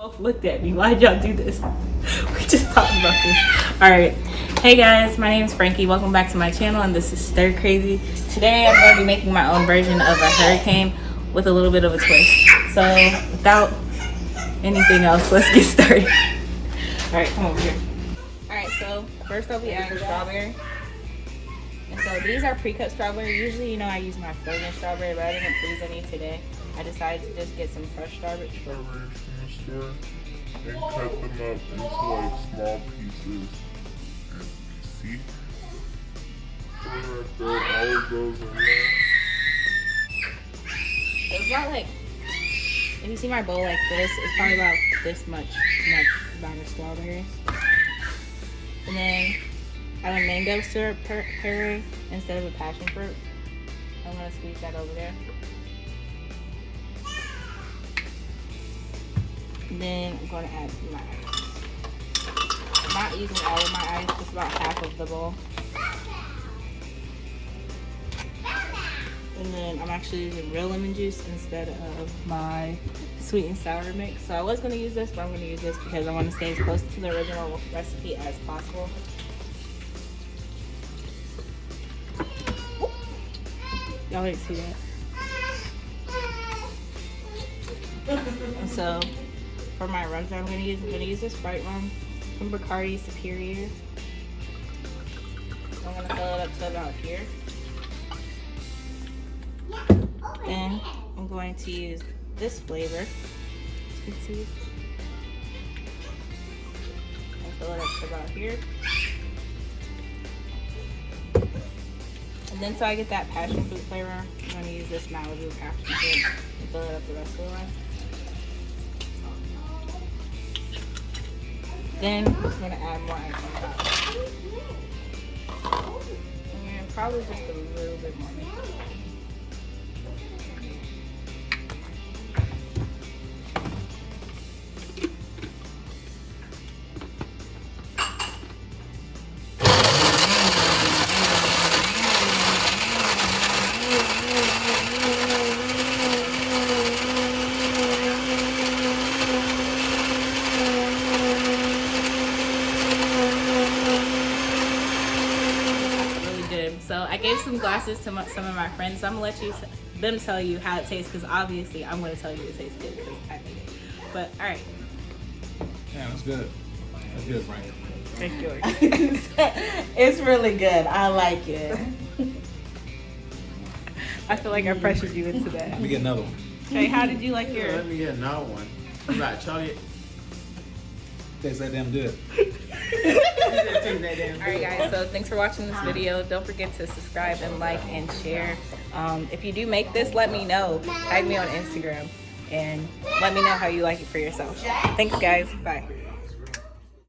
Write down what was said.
Both looked at me. Why'd y'all do this? We just talked about this. All right. Hey guys, my name is Frankie. Welcome back to my channel, and this is Stir Crazy. Today I'm going to be making my own version of a hurricane with a little bit of a twist. So without anything else, let's get started. All right, come over here. All right, so first I'll be adding strawberry. And so these are pre-cut strawberry. Usually, you know, I use my frozen strawberry, but I didn't freeze any today. I decided to just get some fresh strawberries from the store and cut them up into like small pieces. And see? Right there, all of those in there. It's about like, if you see my bowl like this, it's probably about this much amount of strawberries. And then I have a mango syrup puree instead of a passion fruit. I'm gonna squeeze that over there. And then I'm going to add my ice. I'm not using all of my ice, just about half of the bowl. And then I'm actually using real lemon juice instead of my sweet and sour mix. So I was going to use this, but I'm going to use this because I want to stay as close to the original recipe as possible. Y'all didn't see that. And so for my rum that I'm going to use this Sprite rum from Bacardi Superior. I'm going to fill it up to about here. Then I'm going to use this flavor. As you can see. I'll fill it up to about here. And then so I get that passion fruit flavor, I'm going to use this Malibu passion fruit and fill it up the rest of the way. Then I'm going to add more ice on top. And probably just a little bit more. So I gave some glasses to some of my friends. So I'm gonna let them tell you how it tastes, because obviously I'm gonna tell you it tastes good because I made it. But all right. Yeah, that's good. That's good, Frank. Thank you. It's really good. I like it. I feel like I pressured you into that. Let me get another one. Trey, how did you like yours? Let me get another one. You got chocolate. Tastes that damn good. Alright guys, so thanks for watching this video. Don't forget to subscribe and like and share. If you do make this, let me know. Tag me on Instagram and let me know how you like it for yourself. Thanks guys. Bye.